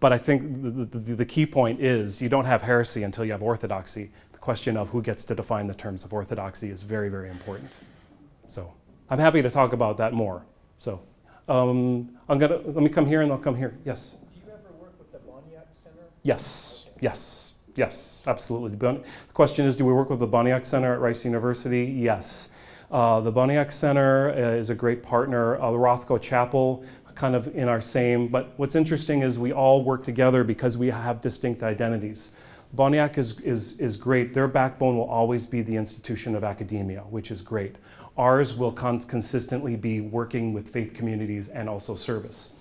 but I think the key point is you don't have heresy until you have orthodoxy. The question of who gets to define the terms of orthodoxy is very, very important. So I'm happy to talk about that more. So let me come here and I'll come here. Yes? Do you ever work with the Boniak Center? Yes, okay. Yes, absolutely. The question is, do we work with the Boniak Center at Rice University? Yes. The Boniak Center is a great partner. The Rothko Chapel, kind of in our same, but what's interesting is we all work together because we have distinct identities. Boniak is great. Their backbone will always be the institution of academia, which is great. Ours will consistently be working with faith communities and also service.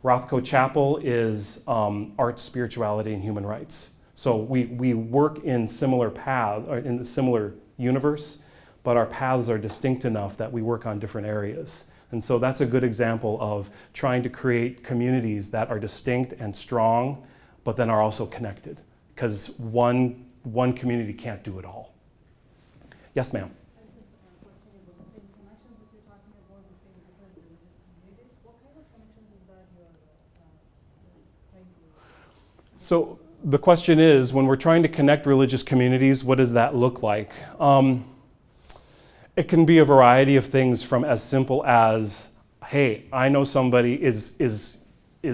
Rothko Chapel is art, spirituality, and human rights. So we work in similar paths, or in a similar universe, but our paths are distinct enough that we work on different areas. And so that's a good example of trying to create communities that are distinct and strong, but then are also connected, because one community can't do it all. Yes, ma'am. So the question is, when we're trying to connect religious communities, what does that look like? It can be a variety of things, from as simple as, hey, I know somebody is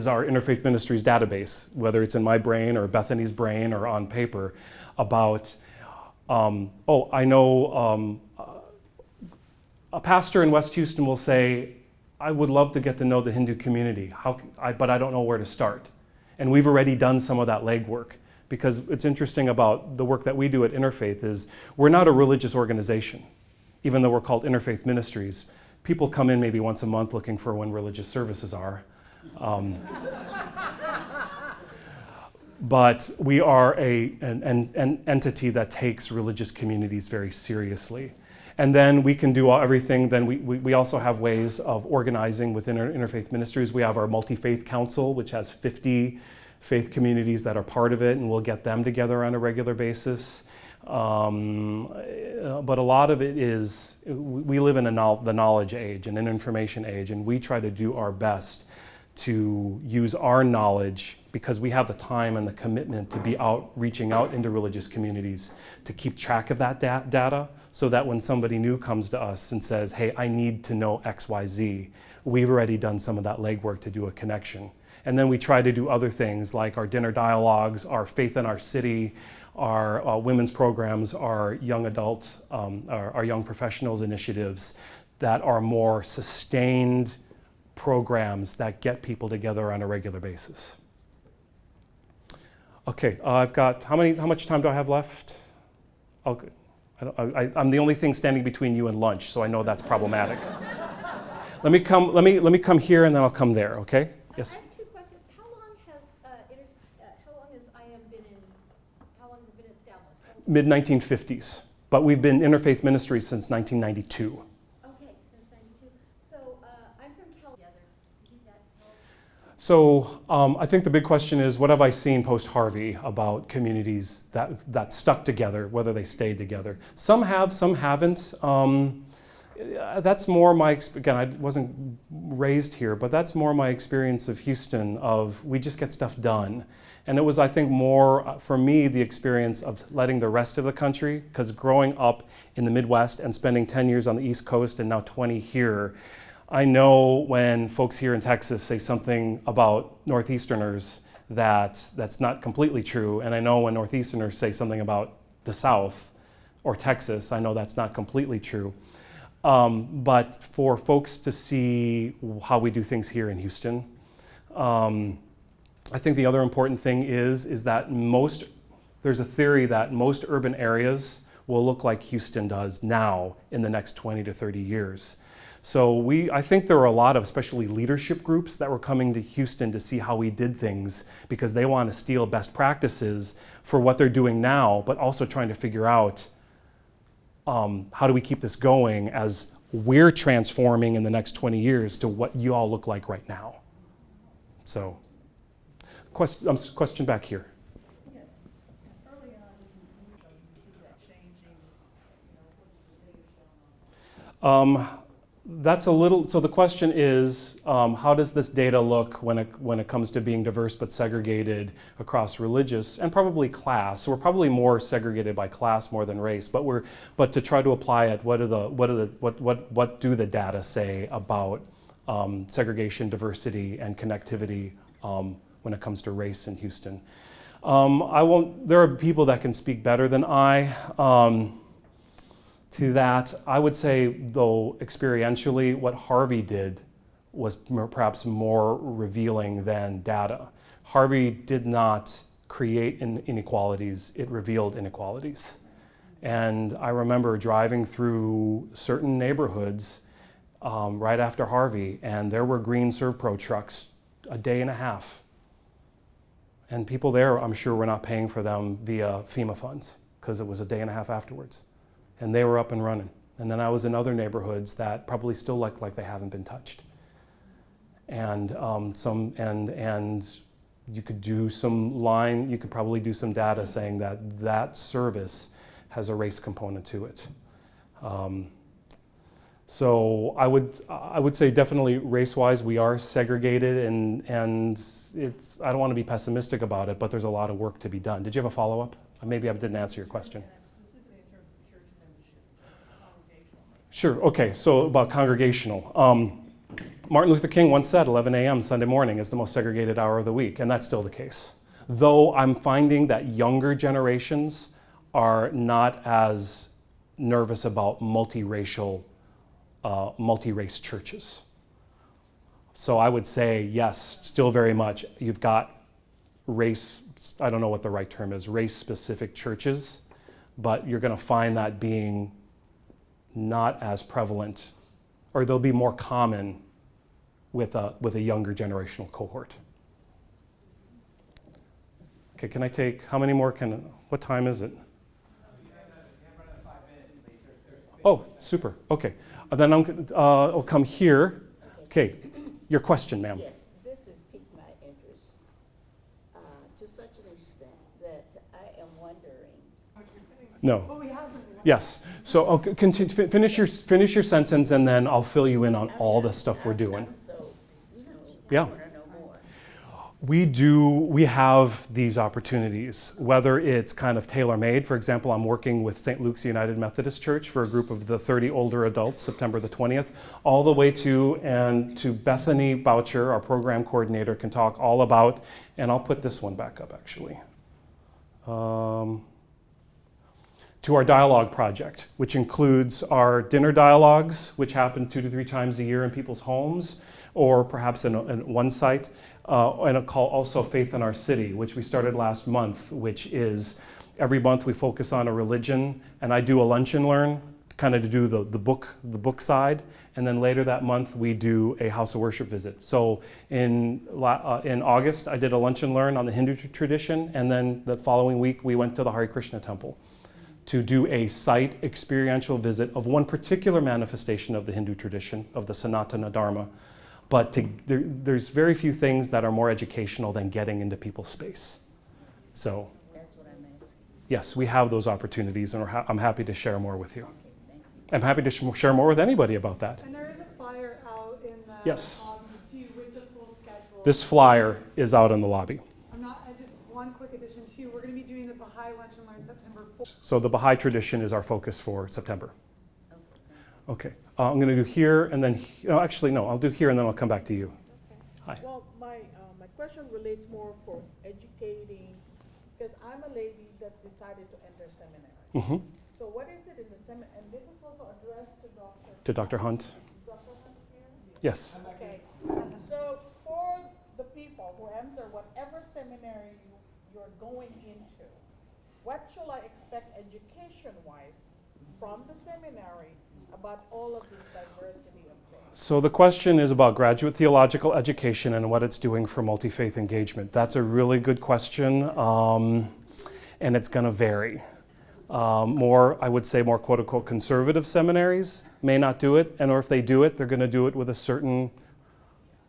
our Interfaith Ministries database, whether it's in my brain or Bethany's brain or on paper, about, I know a pastor in West Houston will say, I would love to get to know the Hindu community, but I don't know where to start. And we've already done some of that legwork, because it's interesting about the work that we do at Interfaith is we're not a religious organization, even though we're called Interfaith Ministries. People come in maybe once a month looking for when religious services are. But we are an entity that takes religious communities very seriously. And then we can do everything. Then we also have ways of organizing within our Interfaith Ministries. We have our Multifaith Council, which has 50 faith communities that are part of it, and we'll get them together on a regular basis. But a lot of it is, we live in the knowledge age and an information age, and we try to do our best to use our knowledge, because we have the time and the commitment to be reaching out into religious communities, to keep track of that data, so that when somebody new comes to us and says, hey, I need to know X, Y, Z, we've already done some of that legwork to do a connection. And then we try to do other things like our dinner dialogues, our Faith in Our City, our women's programs, our young adults, our young professionals initiatives that are more sustained programs that get people together on a regular basis. Okay, I've got, how much time do I have left? Okay. I'm the only thing standing between you and lunch, so I know that's problematic. Let me come here and then I'll come there, okay? Yes? I have two questions. How long has IM been in, how long has it been established? Mid-1950s, but we've been Interfaith Ministries since 1992. Okay, since 92. So I'm from California. Keep that going. So I think the big question is, what have I seen post-Harvey about communities that stuck together, whether they stayed together? Some have, some haven't. That's more my, again, I wasn't raised here, but that's more my experience of Houston, of we just get stuff done. And it was, I think, more, for me, the experience of letting the rest of the country, because growing up in the Midwest and spending 10 years on the East Coast and now 20 here, I know when folks here in Texas say something about Northeasterners that's not completely true, and I know when Northeasterners say something about the South or Texas, I know that's not completely true. But for folks to see how we do things here in Houston, I think the other important thing is that there's a theory that most urban areas will look like Houston does now in the next 20 to 30 years. So I think there were a lot of, especially leadership groups, that were coming to Houston to see how we did things, because they want to steal best practices for what they're doing now, but also trying to figure out how do we keep this going as we're transforming in the next 20 years to what you all look like right now. So, question back here. Yes. Early on, you see that changing, what's the data showing on? That's a little, so the question is, how does this data look when it comes to being diverse but segregated across religious and probably class? So we're probably more segregated by class more than race, but to try to apply it, what do the data say about segregation, diversity, and connectivity when it comes to race in Houston? There are people that can speak better than I. To that, I would say, though, experientially, what Harvey did was perhaps more revealing than data. Harvey did not create inequalities, it revealed inequalities. And I remember driving through certain neighborhoods right after Harvey, and there were green ServPro trucks a day and a half. And people there, I'm sure, were not paying for them via FEMA funds, because it was a day and a half afterwards. And they were up and running. And then I was in other neighborhoods that probably still look like they haven't been touched. And you could do you could probably do some data saying that service has a race component to it. So I would say definitely race-wise we are segregated, and I don't want to be pessimistic about it, but there's a lot of work to be done. Did you have a follow-up? Maybe I didn't answer your question. Sure, okay, so about congregational. Martin Luther King once said 11 a.m. Sunday morning is the most segregated hour of the week, and that's still the case. Though I'm finding that younger generations are not as nervous about multiracial, multi-race churches. So I would say, yes, still very much. You've got race, I don't know what the right term is, race-specific churches, but you're going to find that being not as prevalent, or they'll be more common with a younger generational cohort. Okay, can I take, how many more what time is it? Oh, super, okay. Then I'll come here. Okay, your question, ma'am. Yes, this has piqued my interest to such an extent that I am wondering. No. Yes. So okay, finish your sentence, and then I'll fill you in on all the stuff we're doing. So, Yeah. I want to know more. We have these opportunities, whether it's kind of tailor-made. For example, I'm working with St. Luke's United Methodist Church for a group of the 30 older adults, September the 20th, all the way to Bethany Boucher, our program coordinator, can talk all about, and I'll put this one back up actually, to our dialogue project, which includes our dinner dialogues, which happen 2 to 3 times a year in people's homes, or perhaps in one site, and a call also Faith in Our City, which we started last month, which is every month we focus on a religion, and I do a lunch and learn, kind of to do the book side, and then later that month we do a house of worship visit. So in August I did a lunch and learn on the Hindu tradition, and then the following week we went to the Hare Krishna temple to do a site experiential visit of one particular manifestation of the Hindu tradition, of the Sanatana Dharma. But there's very few things that are more educational than getting into people's space. So That's what I'm asking. yes, we have those opportunities, and I'm happy to share more with you. Okay, thank you. I'm happy to share more with anybody about that. And there is a flyer out in the Yes. too, with the full schedule. This flyer is out in the lobby. Just one quick addition too. We're going to be doing the Baha'i Lunch and Learn September 4th. So the Baha'i tradition is our focus for September. Okay, I'm going to do here, and then, actually no, I'll do here and then I'll come back to you. Hi. Well, my question relates more for educating, because I'm a lady that decided to enter seminary. Mm-hmm. So what is it in the seminary, and this is also addressed to Dr. To Dr. Hunt. Dr. Hunt here? Yes. Okay, so for the people who enter whatever seminary you're going into, what shall I expect education-wise from the seminary about all of this diversity of things? So the question is about graduate theological education and what it's doing for multi-faith engagement. That's a really good question, and it's going to vary. I would say more quote-unquote conservative seminaries may not do it, and or if they do it, they're going to do it with a certain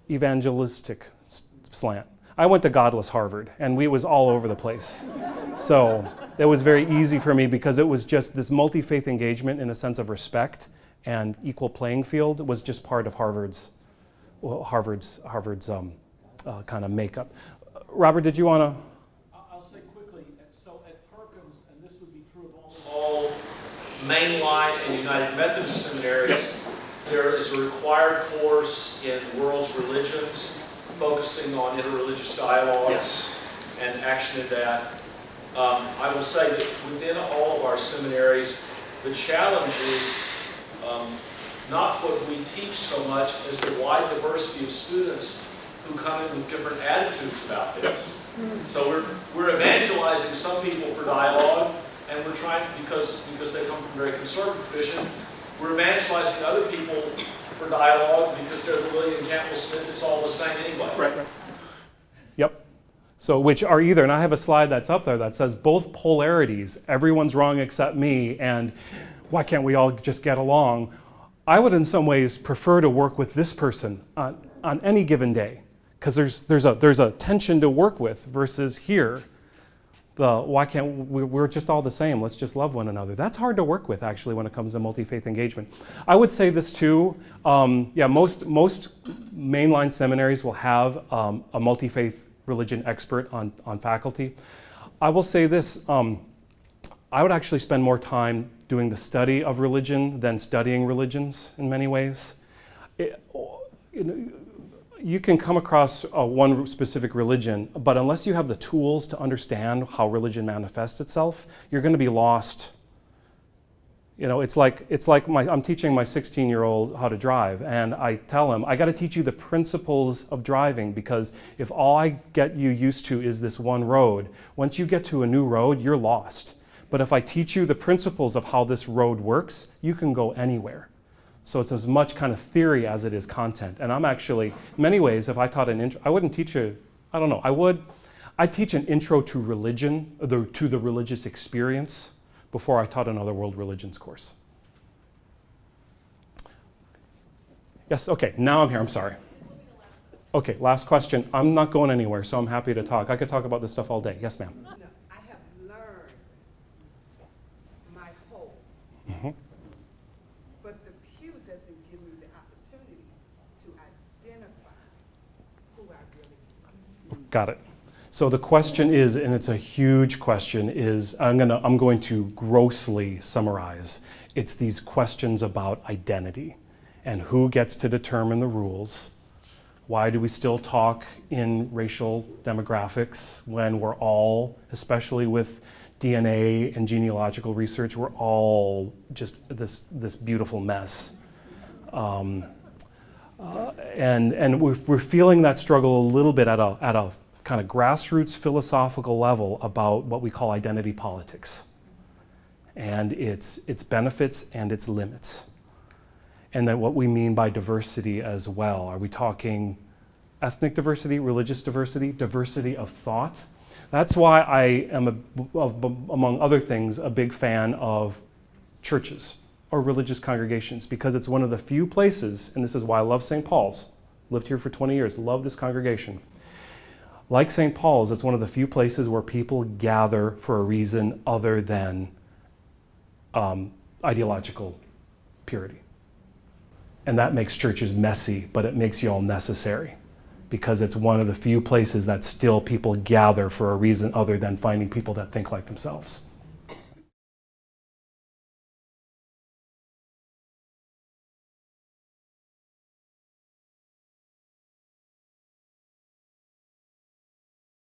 evangelistic slant. I went to godless Harvard, and we was all over the place. So it was very easy for me because it was just this multi-faith engagement in a sense of respect and equal playing field was just part of Harvard's kind of makeup. Robert, did you want to? I'll say quickly, so at Perkins, and this would be true of all mainline and United Methodist seminaries, there is a required course in world's religions focusing on interreligious dialogue and action in that. I will say that within all of our seminaries, the challenge is not what we teach so much as the wide diversity of students who come in with different attitudes about this. So we're evangelizing some people for dialogue, and we're trying, because they come from a very conservative tradition, we're evangelizing other people for dialogue because they're the William Campbell Smith, it's all the same anyway. Right. Yep. So which are either, and I have a slide that's up there that says both polarities, everyone's wrong except me, and why can't we all just get along? I would in some ways prefer to work with this person on any given day, because there's a tension to work with versus here. Why can't we're just all the same, let's just love one another. That's hard to work with actually when it comes to multi-faith engagement. I would say this too, most mainline seminaries will have a multi-faith religion expert on faculty. I will say this, I would actually spend more time doing the study of religion than studying religions in many ways. You can come across one specific religion, but unless you have the tools to understand how religion manifests itself, you're going to be lost. It's like I'm teaching my 16-year-old how to drive, and I tell him, I got to teach you the principles of driving, because if all I get you used to is this one road, once you get to a new road, you're lost. But if I teach you the principles of how this road works, you can go anywhere. So it's as much kind of theory as it is content. And I'm actually, in many ways, if I taught an intro, I wouldn't teach I'd teach an intro to religion, to the religious experience, before I taught another world religions course. Yes, okay, now I'm here, I'm sorry. Okay, last question. I'm not going anywhere, so I'm happy to talk. I could talk about this stuff all day. Yes, ma'am. No, I have learned my whole. Mm-hmm. But the pew doesn't give me the opportunity to identify who I really am. Got it. So the question is, and it's a huge question, is I'm going to grossly summarize. It's these questions about identity and who gets to determine the rules. Why do we still talk in racial demographics when we're all, especially with DNA and genealogical research, we're all just this beautiful mess. And we're feeling that struggle a little bit at a kind of grassroots philosophical level about what we call identity politics and its benefits and its limits. And then what we mean by diversity as well. Are we talking ethnic diversity, religious diversity, diversity of thought? That's why I am, among other things, a big fan of churches or religious congregations, because it's one of the few places, and this is why I love St. Paul's, lived here for 20 years, love this congregation. Like St. Paul's, it's one of the few places where people gather for a reason other than ideological purity. And that makes churches messy, but it makes you all necessary, because it's one of the few places that still people gather for a reason other than finding people that think like themselves.